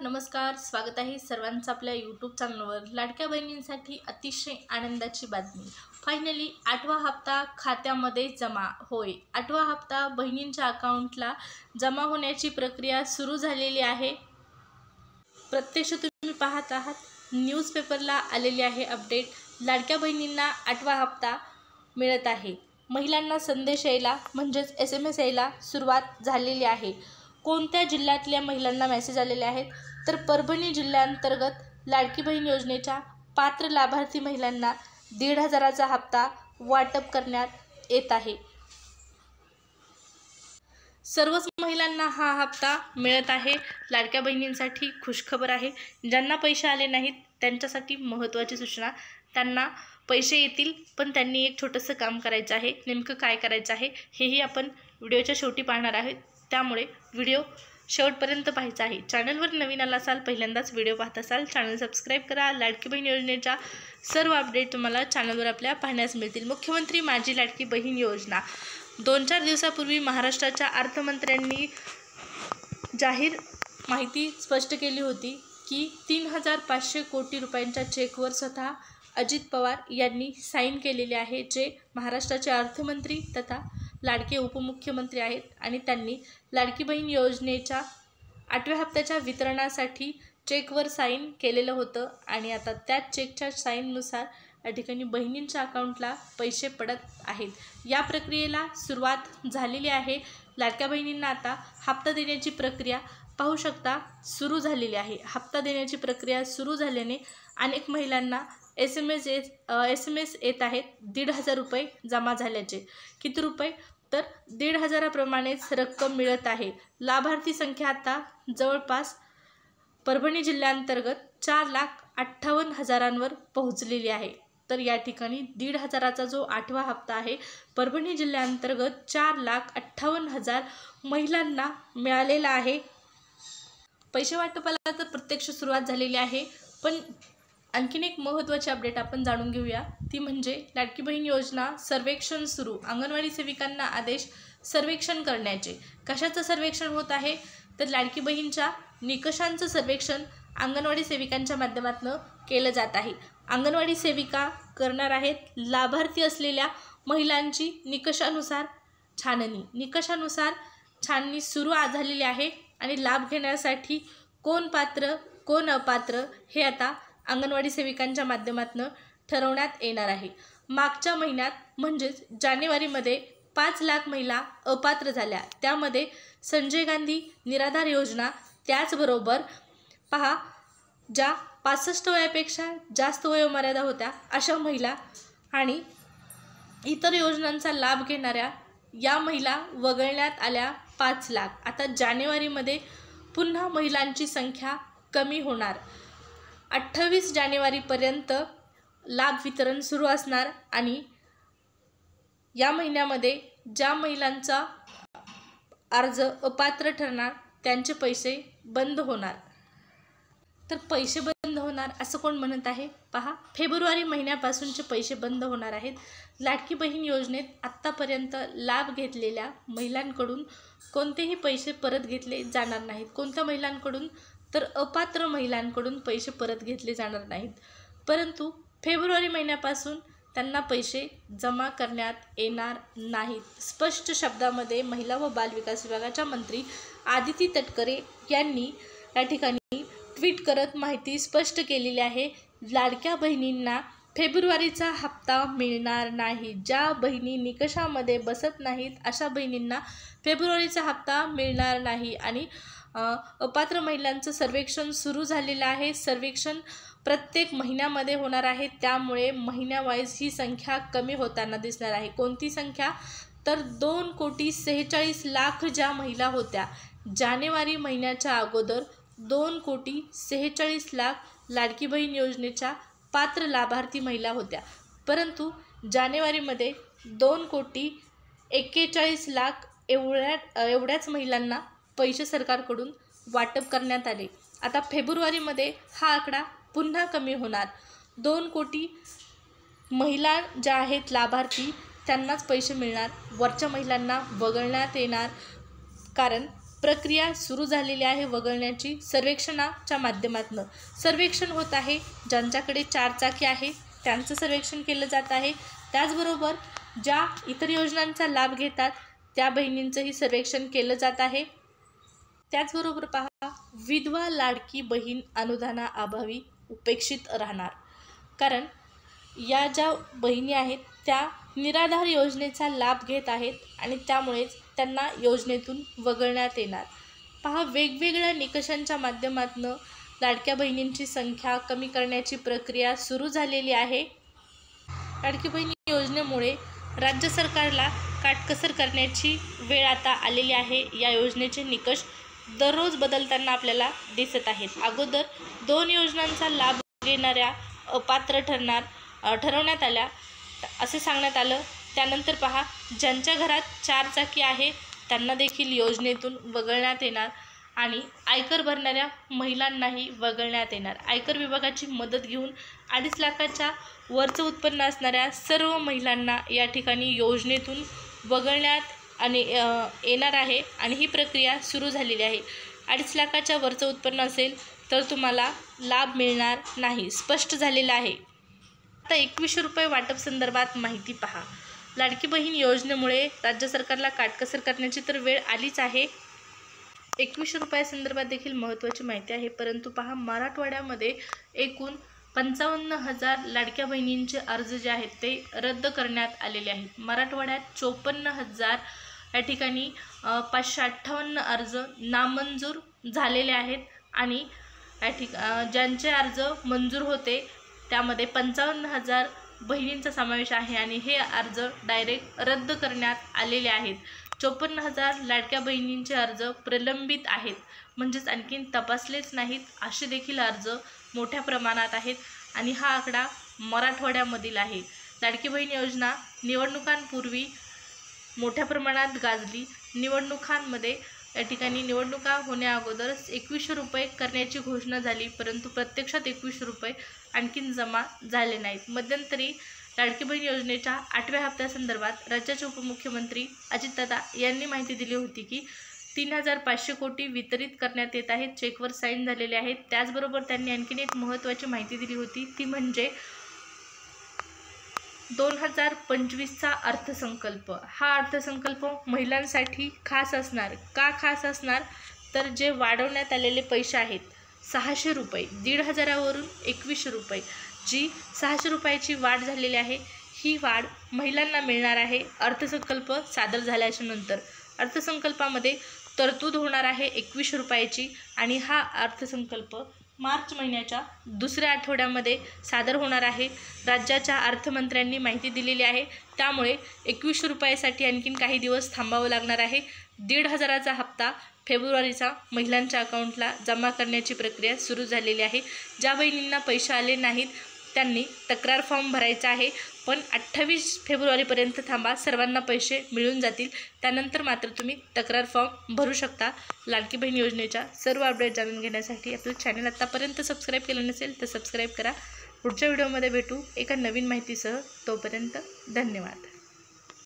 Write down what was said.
नमस्कार, स्वागत आहे सर्वांचं आपल्या यूट्यूब चॅनलवर। लाडक्या बहिणींसाठी अतिशय आनंदाची बातमी। फायनली 8वा हप्ता खात्यामध्ये जमा होय। 8वा हप्ता बहिणींच्या अकाउंटला जमा होण्याची प्रक्रिया सुरू झालेली आहे। प्रत्यक्ष तुम्ही पाहत आहात, न्यूजपेपरला आलेली आहे अपडेट। लाडक्या बहिणींना 8वा हप्ता मिळत आहे। महिलांना संदेश यायला म्हणजेच SMS यायला सुरुवात झालेली आहे। कोणत्या जिल्ह्यातल्या महिलांना मेसेज आलेले आहेत तर परभणी जिल्ह्यांतर्गत लाडकी बहीण योजनेच्या पात्र लाभार्थी महिलांना 1,500चा हप्ता वाटप करण्यात येत आहे। सर्वच महिलांना हा हप्ता मिळत आहे। लाडक्या बहिणींसाठी खुशखबर आहे। ज्यांना पैसे आले नाहीत त्यांच्यासाठी महत्त्वाची सूचना, त्यांना पैसे येतील, पण त्यांनी एक छोटंसं काम करायचं आहे। नेमकं काय करायचं आहे हेही आपण व्हिडिओच्या शेवटी पाहणार आहोत, त्यामुळे व्हिडिओ शेवटपर्यंत पाहायचा आहे। चॅनलवर नवीन आला असाल, पहिल्यांदाच व्हिडिओ पाहत असाल, चॅनल सबस्क्राईब करा। लाडकी बहीण योजनेच्या सर्व अपडेट तुम्हाला चॅनलवर आपल्या पाहण्यास मिळतील। मुख्यमंत्री माझी लाडकी बहीण योजना 2-4 दिवसापूर्वी महाराष्ट्राच्या अर्थमंत्र्यांनी जाहीर माहिती स्पष्ट केली होती की 3,500 कोटी रुपयांच्या चेकवर स्वतः अजित पवार यांनी साईन केलेले आहे, जे महाराष्ट्राचे अर्थमंत्री तथा लाडके उपमुख्यमंत्री आहेत। आणि त्यांनी लाडकी बहीण योजनेच्या 8व्या हप्त्याच्या वितरणासाठी चेकवर साईन केलेलं होतं आणि आता त्याच चेकच्या साईननुसार या ठिकाणी बहिणींच्या अकाउंटला पैसे पडत आहेत। या प्रक्रियेला सुरुवात झालेली आहे। लाडक्या बहिणींना आता हप्ता देण्याची प्रक्रिया पाहू शकता सुरू झालेली आहे। हप्ता देण्याची प्रक्रिया सुरू झाल्याने अनेक महिलांना SMS येत आहेत 1,500 रुपये जमा झाल्याचे। किती रुपये तर 1,500प्रमाणेच रक्कम मिळत आहे। लाभार्थी संख्या आता जवळपास परभणी जिल्ह्यांतर्गत 4,58,000वर पोहोचलेली आहे। तर या ठिकाणी 1,500चा जो 8वा हप्ता आहे परभणी जिल्ह्यांतर्गत 4,58,000 महिलांना मिळालेला आहे। पैसे वाटपाला तर प्रत्यक्ष सुरुवात झालेली आहे, पण आणखीन एक महत्त्वाची अपडेट आपण जाणून घेऊया, ती म्हणजे लाडकी बहीण योजना सर्वेक्षण सुरू। अंगणवाडी सेविकांना आदेश सर्वेक्षण करण्याचे। कशाचं सर्वेक्षण होत आहे तर लाडकी बहीणच्या निकषांचं सर्वेक्षण अंगणवाडी सेविकांच्या माध्यमातून केलं जात आहे। अंगणवाडी सेविका करणार आहेत लाभार्थी असलेल्या महिलांची निकषानुसार छाननी सुरू झालेली आहे आणि लाभ घेण्यासाठी कोण पात्र कोण अपात्र हे आता अंगणवाडी सेविकांच्या माध्यमातून ठरवण्यात येणार आहे। मागच्या महिन्यात म्हणजेच जानेवारीमध्ये 5 लाख महिला अपात्र झाल्या, त्यामध्ये संजय गांधी निराधार योजना, त्याचबरोबर पहा ज्या 65 वयापेक्षा जास्त वयोमर्यादा होत्या अशा महिला आणि इतर योजनांचा लाभ घेणाऱ्या या महिला वगळण्यात आल्या 5 लाख। आता जानेवारीमध्ये पुन्हा महिलांची संख्या कमी होणार। 28 जानेवारीपर्यंत लाभ वितरण सुरू असणार आणि या महिन्यामध्ये ज्या महिलांचा अर्ज अपात्र ठरणार त्यांचे पैसे बंद होणार। तर पैसे बंद होणार असं कोण म्हणत आहे? पहा, फेब्रुवारी महिन्यापासूनचे पैसे बंद होणार आहेत। लाडकी बहीण योजनेत आत्तापर्यंत लाभ घेतलेल्या महिलांकडून कोणतेही पैसे परत घेतले जाणार नाहीत। कोणत्या महिलांकडून तर अपात्र महिलांकडून पैसे परत घेतले जाणार नाहीत, परंतु फेब्रुवारी महिन्यापासून त्यांना पैसे जमा करण्यात येणार नाहीत। स्पष्ट शब्दामध्ये महिला व बालविकास विभागाच्या मंत्री आदिती तटकरे यांनी या ठिकाणी ट्विट करत माहिती स्पष्ट केलेली आहे। लाडक्या बहिणींना फेब्रुवारीचा हप्ता मिळणार नाही। ज्या बहिणी निकषामध्ये बसत नाहीत अशा बहिणींना फेब्रुवारीचा हप्ता मिळणार नाही आणि अपात्र महिलांचं सर्वेक्षण सुरू झालेलं आहे। सर्वेक्षण प्रत्येक महिन्यामध्ये होणार आहे, त्यामुळे महिन्यावाईज ही संख्या कमी होताना दिसणार आहे। कोणती संख्या तर 2,46,00,000 ज्या महिला होत्या जानेवारी महिन्याच्या अगोदर 2,46,00,000 लाडकी बहीण योजनेच्या पात्र लाभार्थी महिला होत्या, परंतु जानेवारीमध्ये 2,41,00,000 एवढ्याच महिलांना पैसे सरकारकडून वाटप करण्यात आले। आता फेब्रुवारीमध्ये हा आकडा पुन्हा कमी होणार। 2 कोटी महिला ज्या आहेत लाभार्थी त्यांनाच पैसे मिळणार, वरच्या महिलांना वगळण्यात येणार, कारण प्रक्रिया सुरू झालेली आहे वगळण्याची सर्वेक्षणाच्या माध्यमातून. सर्वेक्षण होत आहे. ज्यांच्याकडे 4 चाकी आहे त्यांचं सर्वेक्षण केलं जात आहे. त्याचबरोबर ज्या इतर योजनांचा लाभ घेतात त्या बहिणींचंही सर्वेक्षण केलं जात आहे. त्याचबरोबर पहा, विधवा लाडकी बहीण अनुदानाअभावी उपेक्षित राहणार. कारण या ज्या बहिणी आहेत त्या निराधार योजनेचा लाभ घेत आहेत आणि त्यामुळेच त्यांना योजनेतून वगळण्यात येणार. पहा, वेगवेगळ्या निकषांच्या माध्यमातून लाडक्या बहिणींची संख्या कमी करण्याची प्रक्रिया सुरू झालेली आहे. लाडकी बहिणी योजनेमुळे राज्य सरकारला काटकसर करण्याची वेळ आता आलेली आहे. या योजनेचे निकष दररोज बदलताना आपल्याला दिसत आहेत. अगोदर 2 योजनांचा लाभ घेणाऱ्या अपात्र ठरवण्यात आल्या असे सांगण्यात आलं. त्यानंतर पहा, ज्यांच्या घरात 4 चाकी आहे त्यांना देखील योजनेतून वगळण्यात येणार आणि आयकर भरणाऱ्या महिलांनाही वगळण्यात येणार. आयकर विभागाची मदत घेऊन 2.5 लाखाच्या वरचं उत्पन्न असणाऱ्या सर्व महिलांना या ठिकाणी योजनेतून वगळण्यात येणार आहे आणि ही प्रक्रिया सुरू झालेली आहे. 2.5 लाखाच्या वरचं उत्पन्न असेल तर तुम्हाला लाभ मिळणार नाही, स्पष्ट झालेलं आहे. आता 2100 रुपये वाटप संदर्भात माहिती पहा. लाडकी बहीण योजनेमुळे राज्य सरकारला काटकसर करण्याची तर वेळ आलीच आहे. 2100 रुपयासंदर्भात देखील महत्त्वाची माहिती आहे. परंतु पहा, मराठवाड्यामध्ये एकूण 55,000 लाडक्या बहिणींचे अर्ज जे आहेत ते रद्द करण्यात आलेले आहेत. मराठवाड्यात 54,000 या ठिकाणी 558 अर्ज नामंजूर झालेले आहेत आणि ज्यांचे अर्ज मंजूर होते त्यामध्ये 55,000 बहिणींचा समावेश आहे आणि हे अर्ज डायरेक्ट रद्द करण्यात आलेले आहेत. 54,000 लाडक्या बहिणींचे अर्ज प्रलंबित आहेत, म्हणजेच आणखीन तपासलेच नाहीत असे देखील अर्ज मोठ्या प्रमाणात आहेत आणि हा आकडा मराठवाड्यामधील आहे. लाडकी बहीण योजना निवडणुकांपूर्वी मोठ्या प्रमाणात गाजली. निवडणुकांमध्ये या ठिकाणी निवडणुका होण्याअगोदरच 2100 रुपये करण्याची घोषणा झाली, परंतु प्रत्यक्षात 2100 रुपये आणखीन जमा झाले नाहीत. मध्यंतरी लाडकी बहीण योजनेच्या 8व्या हप्त्यासंदर्भात राज्याचे उपमुख्यमंत्री अजितदादा यांनी माहिती दिली होती की 3,500 कोटी वितरित करण्यात येत आहेत. चेकवर साईन झालेले आहेत. त्याचबरोबर त्यांनी आणखीन एक महत्त्वाची माहिती दिली होती, ती म्हणजे 2025चा अर्थसंकल्प. हा अर्थसंकल्प महिलांसाठी खास असणार. का खास असणार तर जे वाढवण्यात आलेले पैसे आहेत 600 रुपये, 1,500 वरून 2100 रुपये, जी 600 रुपयाची वाढ झालेली आहे ही वाढ महिलांना मिळणार आहे अर्थसंकल्प सादर झाल्याच्या नंतर. अर्थसंकल्पामध्ये तरतूद होणार आहे 2100 रुपयाची आणि हा अर्थसंकल्प मार्च महिन्याच्या 2ऱ्या आठवड्यामध्ये सादर होणार आहे. राज्याच्या अर्थमंत्र्यांनी माहिती दिलेली आहे. त्यामुळे 2100 रुपयासाठी आणखीन काही दिवस थांबावं लागणार आहे. 1,500चा हप्ता फेब्रुवारीचा महिलांच्या अकाउंटला जमा करण्याची प्रक्रिया सुरू झालेली आहे. ज्या बहिणींना पैसे आले नाहीत त्यांनी तक्रार फॉर्म भरायचा आहे, पण 28 फेब्रुवारीपर्यंत थांबा, सर्वांना पैसे मिळून जातील. त्यानंतर मात्र तुम्ही तक्रार फॉर्म भरू शकता. लाडकी बहीण योजनेच्या सर्व अपडेट जाणून घेण्यासाठी आपलं चॅनल आत्तापर्यंत सबस्क्राईब केलं नसेल तर सबस्क्राईब करा. पुढच्या व्हिडिओमध्ये भेटू एका नवीन माहितीसह. तोपर्यंत धन्यवाद.